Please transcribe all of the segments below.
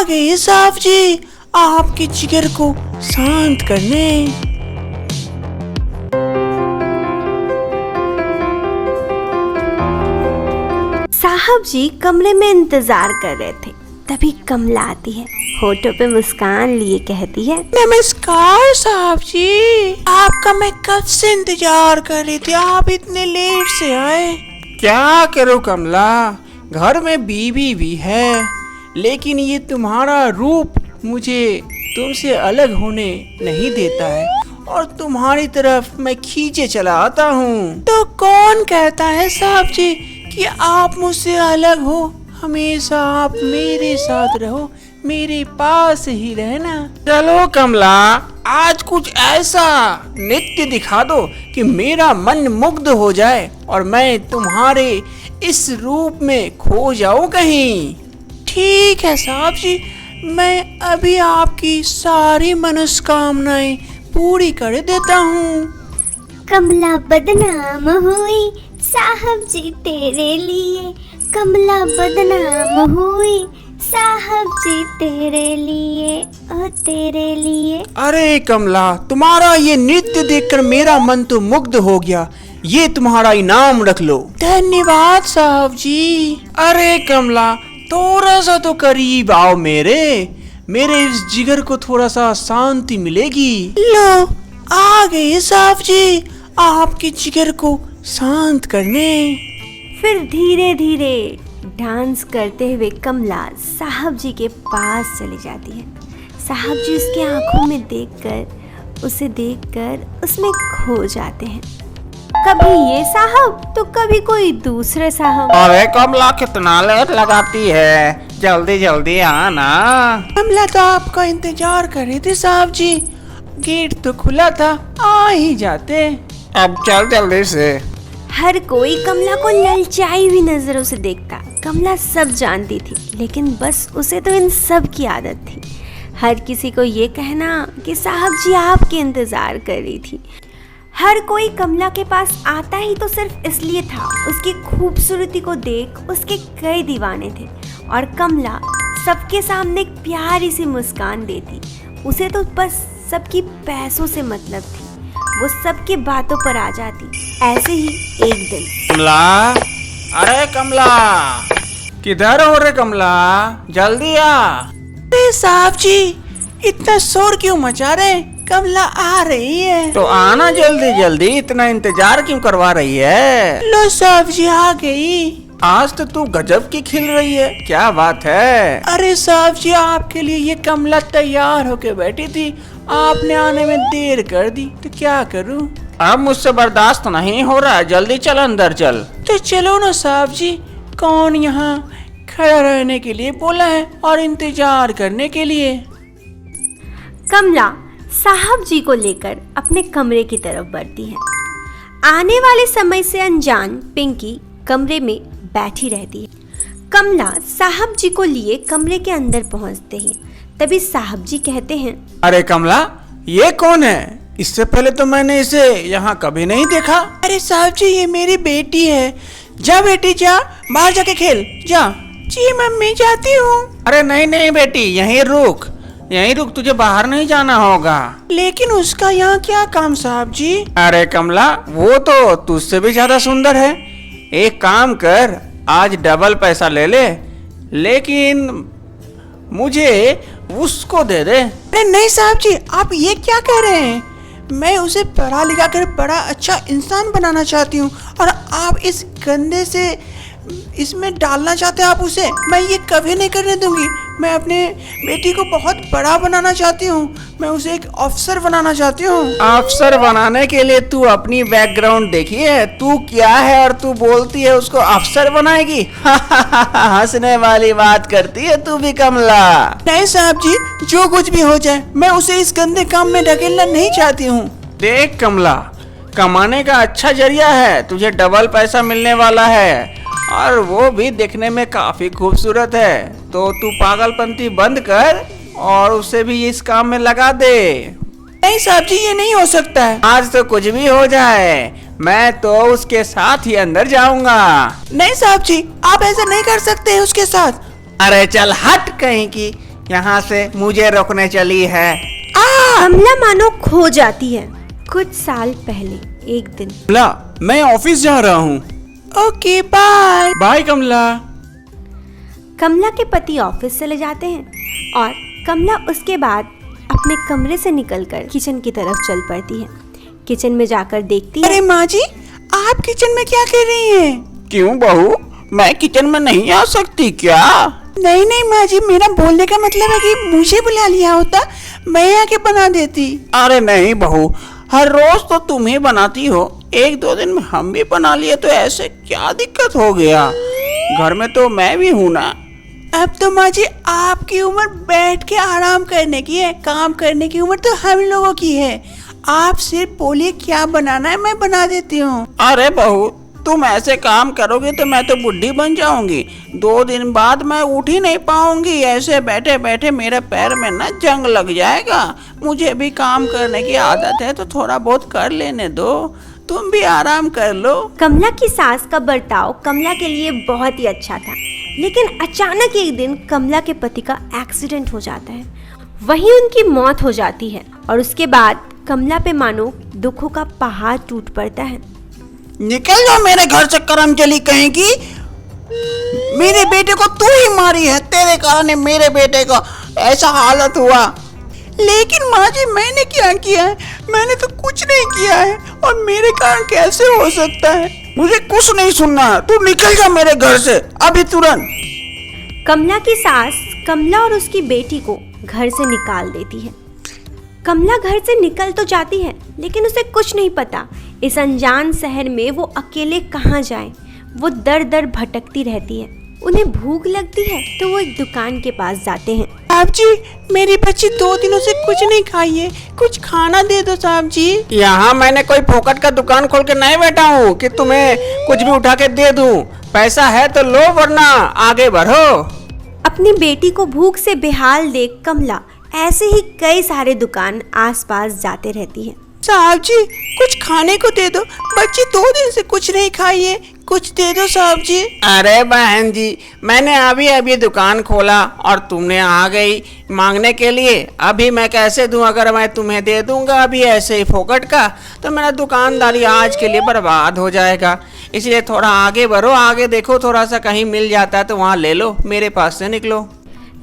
आ गए साहब जी आपके जिगर को शांत करने। साहब जी कमरे में इंतजार कर रहे थे, तभी कमला आती है, होठों पे मुस्कान लिए कहती है, नमस्कार साहब जी, आपका मैं कब से इंतजार कर रही थी, आप इतने लेट से आए। क्या करूं कमला, घर में बीवी भी है, लेकिन ये तुम्हारा रूप मुझे तुमसे अलग होने नहीं देता है और तुम्हारी तरफ मैं खींचे चला आता हूँ। तो कौन कहता है साहब जी कि आप मुझसे अलग हो, हमेशा आप मेरे साथ रहो, मेरे पास ही रहना। चलो कमला, आज कुछ ऐसा नृत्य दिखा दो कि मेरा मन मुग्ध हो जाए और मैं तुम्हारे इस रूप में खो जाऊं कहीं। ठीक है साहब जी, मैं अभी आपकी सारी मनोकामनाएं पूरी कर देता हूँ। कमला बदनाम हुई साहब जी तेरे लिए, कमला बदनाम हुई साहब जी तेरे लिए, ओ तेरे लिए। अरे कमला, तुम्हारा ये नृत्य देखकर मेरा मन तो मुग्ध हो गया, ये तुम्हारा इनाम रख लो। धन्यवाद साहब जी। अरे कमला, थोड़ा सा तो करीब आओ, मेरे इस जिगर को थोड़ा सा शांति मिलेगी। लो आ गए साहब जी आपके जिगर को शांत करने। फिर धीरे धीरे डांस करते हुए कमला साहब जी के पास चली जाती है। साहब जी उसकी आंखों में उसे देखकर उसमें खो जाते हैं। कभी ये साहब तो कभी कोई दूसरे साहब। अरे कमला, कितना लेट लगाती है, जल्दी जल्दी आना। कमला तो आपका इंतजार कर रही थी साहब जी, गेट तो खुला था, आ ही जाते। अब चल जल्दी से। हर कोई कमला को ललचाई हुई नजरों से देखता। कमला सब जानती थी, लेकिन बस उसे तो इन सब की आदत थी, हर किसी को ये कहना कि साहब जी आपके इंतजार कर रही थी। हर कोई कमला के पास आता ही तो सिर्फ इसलिए था, उसकी खूबसूरती को देख उसके कई दीवाने थे और कमला सबके सामने एक प्यारी सी मुस्कान देती। उसे तो बस सबकी पैसों से मतलब थी, वो सबके बातों पर आ जाती। ऐसे ही एक दिन कमला, अरे कमला, किधर हो रे कमला, जल्दी आ। अरे साहब जी, इतना शोर क्यों मचा रहे, कमला आ रही है। तो आना जल्दी जल्दी, इतना इंतजार क्यों करवा रही है। लो साहब जी आ गई। आज तो तू गजब की खिल रही है, क्या बात है। अरे साहब जी, आपके लिए ये कमला तैयार होके बैठी थी, आपने आने में देर कर दी, तो क्या करूं। अब मुझसे बर्दाश्त नहीं हो रहा, जल्दी चल अंदर चल। तो चलो ना साहब जी, कौन यहाँ खड़ा रहने के लिए बोला है और इंतजार करने के लिए। कमला साहब जी को लेकर अपने कमरे की तरफ बढ़ती है। आने वाले समय से अनजान पिंकी कमरे में बैठी रहती है। कमला साहब जी को लिए कमरे के अंदर पहुंचते हैं, तभी साहब जी कहते हैं, अरे कमला, ये कौन है, इससे पहले तो मैंने इसे यहाँ कभी नहीं देखा। अरे साहब जी, ये मेरी बेटी है, जा बेटी जा, बाहर जाके खेल जा। जी मम्मी जाती हूँ। अरे नहीं नहीं बेटी, यहीं रुक, तुझे बाहर नहीं जाना होगा। लेकिन उसका यहाँ क्या काम साहब जी। अरे कमला, वो तो तुझसे भी ज्यादा सुंदर है, एक काम कर, आज डबल पैसा ले ले, लेकिन मुझे उसको दे दे। अरे नहीं साहब जी, आप ये क्या कह रहे हैं, मैं उसे पढ़ा लिखा कर बड़ा अच्छा इंसान बनाना चाहती हूँ और आप इस गंदे से इसमें डालना चाहते हैं आप उसे। मैं ये कभी नहीं करने दूंगी, मैं अपने बेटी को बहुत बड़ा बनाना चाहती हूँ, मैं उसे एक अफसर बनाना चाहती हूँ। अफसर बनाने के लिए तू अपनी बैकग्राउंड देखी है, तू क्या है और तू बोलती है उसको अफसर बनाएगी। हंसने वाली बात करती है तू भी कमला। नहीं साहब जी, जो कुछ भी हो जाए, मैं उसे इस गंदे काम में ढकेलना नहीं चाहती हूँ। देख कमला, कमाने का अच्छा जरिया है, तुझे डबल पैसा मिलने वाला है और वो भी देखने में काफी खूबसूरत है, तो तू पागलपंती बंद कर और उसे भी इस काम में लगा दे। नहीं साहब जी, ये नहीं हो सकता है। आज तो कुछ भी हो जाए, मैं तो उसके साथ ही अंदर जाऊंगा। नहीं साहब जी, आप ऐसा नहीं कर सकते उसके साथ। अरे चल हट कहीं की, यहाँ से मुझे रोकने चली है। कमला मानो खो जाती है। कुछ साल पहले एक दिन कमला, मैं ऑफिस जा रहा हूँ। Okay bye. Bye Kamala. Kamala के पति ऑफिस चले जाते हैं और कमला उसके बाद अपने कमरे से निकलकर किचन की तरफ चल पड़ती है। किचन में जाकर देखती है। अरे माँ जी, आप किचन में क्या कर रही हैं? क्यों बहू, मैं किचन में नहीं आ सकती क्या? नहीं नहीं माँ जी, मेरा बोलने का मतलब है कि मुझे बुला लिया होता, मैं आके बना देती। अरे नहीं बहू, हर रोज तो तुम ही बनाती हो, एक दो दिन में हम भी बना लिए तो ऐसे क्या दिक्कत हो गया? घर में तो मैं भी हूँ ना। अब तो माँ जी आपकी उम्र बैठ के आराम करने की है, काम करने की उम्र तो हम लोगों की है। आप सिर्फ बोलिए क्या बनाना है, मैं बना देती हूँ। अरे बहू, तुम ऐसे काम करोगे तो मैं तो बुढ़ी बन जाऊंगी। 2 दिन बाद मैं उठ ही नहीं पाऊंगी। ऐसे बैठे बैठे मेरे पैर में ना जंग लग जाएगा। मुझे भी काम करने की आदत है तो थोड़ा बहुत कर लेने दो, तुम भी आराम कर लो। कमला की सास का बर्ताव कमला के लिए बहुत ही अच्छा था, लेकिन अचानक एक दिन कमला के पति का एक्सीडेंट हो जाता है। वहीं उनकी मौत हो जाती है और उसके बाद कमला पे मानो दुखों का पहाड़ टूट पड़ता है। निकल जाओ मेरे घर से करमचली कहेगी। मेरे बेटे को तू ही मारी है, तेरे कारण मेरे बेटे का ऐसा हालत हुआ। लेकिन माँ जी मैंने क्या किया है? मैंने तो कुछ नहीं किया है और मेरे कारण कैसे हो सकता है? मुझे कुछ नहीं सुनना, तू निकल जा मेरे घर से अभी तुरंत। कमला की सास कमला और उसकी बेटी को घर से निकाल देती है। कमला घर से निकल तो जाती है, लेकिन उसे कुछ नहीं पता इस अनजान शहर में वो अकेले कहाँ जाए। वो दर दर भटकती रहती है। उन्हें भूख लगती है तो वो एक दुकान के पास जाते हैं। साहब जी, मेरी बच्ची 2 दिनों से कुछ नहीं खाई है, कुछ खाना दे दो साहब जी। यहाँ मैंने कोई फोकट का दुकान खोल के नहीं बैठा हूँ कि तुम्हें कुछ भी उठा के दे दूँ। पैसा है तो लो, वरना आगे बढ़ो। अपनी बेटी को भूख से बेहाल देख कमला ऐसे ही कई सारे दुकान आसपास जाते रहती है। साहब जी, कुछ खाने को दे दो, बच्ची 2 दिन से कुछ नहीं खाई है, कुछ दे दो साहब जी। अरे बहन जी, मैंने अभी अभी दुकान खोला और तुमने आ गई मांगने के लिए। अभी मैं कैसे दूं? अगर मैं तुम्हें दे दूंगा अभी ऐसे ही फोकट का तो मेरा दुकानदारी आज के लिए बर्बाद हो जाएगा। इसलिए थोड़ा आगे बढ़ो, आगे देखो, थोड़ा सा कहीं मिल जाता है तो वहाँ ले लो, मेरे पास से निकलो।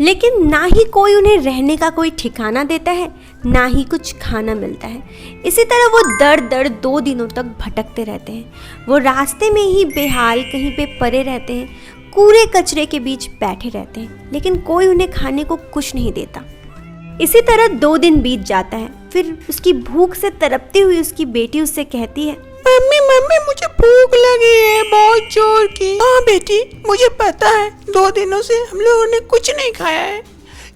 लेकिन ना ही कोई उन्हें रहने का कोई ठिकाना देता है, ना ही कुछ खाना मिलता है। इसी तरह वो दर दर 2 दिनों तक भटकते रहते हैं। वो रास्ते में ही बेहाल कहीं पे पड़े रहते हैं, कूड़े कचरे के बीच बैठे रहते हैं, लेकिन कोई उन्हें खाने को कुछ नहीं देता। इसी तरह 2 दिन बीत जाता है। फिर उसकी भूख से तड़पती हुई उसकी बेटी उससे कहती है, मम्मी मम्मी, मुझे भूख लगी है बहुत जोर की। हाँ बेटी, मुझे पता है 2 दिनों से हम लोगों ने कुछ नहीं खाया है।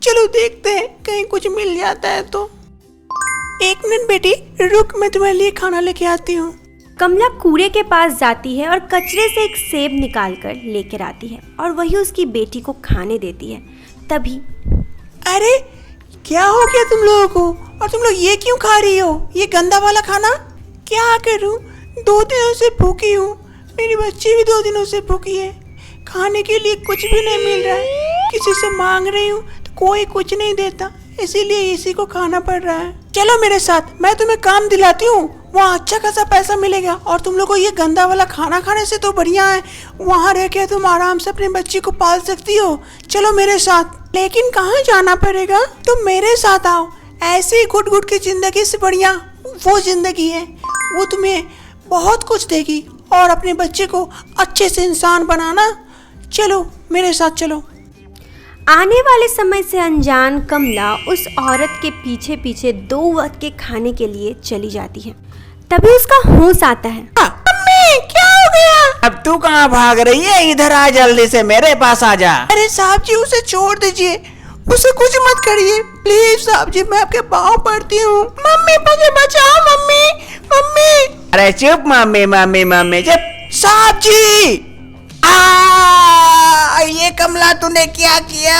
चलो देखते हैं कहीं कुछ मिल जाता है तो। 1 मिनट बेटी, रुक, मैं तुम्हारे लिए खाना लेके आती हूँ। कमला कूड़े के पास जाती है और कचरे से एक सेब निकाल कर लेकर आती है और वही उसकी बेटी को खाने देती है। तभी अरे क्या हो गया तुम लोगों को? और तुम लोग ये क्यों खा रही हो, ये गंदा वाला खाना? क्या करूँ, 2 दिनों से भूखी हूँ, मेरी बच्ची भी 2 दिनों से भूखी है। खाने के लिए कुछ भी नहीं मिल रहा है, किसी से मांग रही हूँ तो कोई कुछ नहीं देता, इसीलिए इसी को खाना पड़ रहा है। चलो मेरे साथ, मैं तुम्हें काम दिलाती हूँ, वहाँ अच्छा खासा पैसा मिलेगा और तुम लोग को ये गंदा वाला खाना खाने से तो बढ़िया है वहाँ रह के तुम आराम से अपनी बच्ची को पाल सकती हो। चलो मेरे साथ। लेकिन कहाँ जाना पड़ेगा? तुम मेरे साथ आओ, ऐसे ही घुट घुट की जिंदगी से बढ़िया वो जिंदगी है, वो तुम्हें बहुत कुछ देगी और अपने बच्चे को अच्छे से इंसान बनाना। चलो मेरे साथ चलो। आने वाले समय से अनजान कमला उस औरत के पीछे पीछे 2 वक्त के खाने के लिए चली जाती है। तभी उसका होश आता है। मम्मी क्या हो गया? अब तू कहाँ भाग रही है? इधर आ, जल्दी से मेरे पास आ जा। अरे साहब जी, उसे छोड़ दीजिए, उसे कुछ मत करिए प्लीज साहब जी, मैं आपके पाँव पड़ती हूँ। मम्मी मुझे बचाओ, मम्मी मम्मी। अरे चुप मम्मी मम्मी मम्मी चुप। साहब जी, ये कमला तूने क्या किया?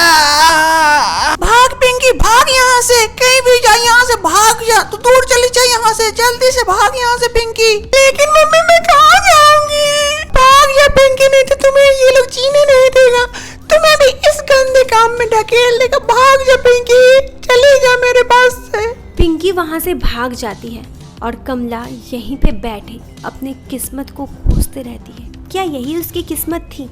भाग पिंकी, भाग यहाँ से, कहीं भी जा, यहाँ से भाग जा, तू दूर चली जा यहाँ से, जल्दी से भाग यहाँ से पिंकी। लेकिन मम्मी मैं कहाँ जाऊंगी? भाग जा पिंकी, नहीं तो तुम्हें ये लोग जीने नहीं देगा, तुम्हें भी इस गंदे काम में अकेले लेकर भाग जा पिंकी, चली जा मेरे पास से। पिंकी वहाँ से भाग जाती है और कमला यहीं पे बैठे अपने किस्मत को कोसते रहती है। क्या यही उसकी किस्मत थी?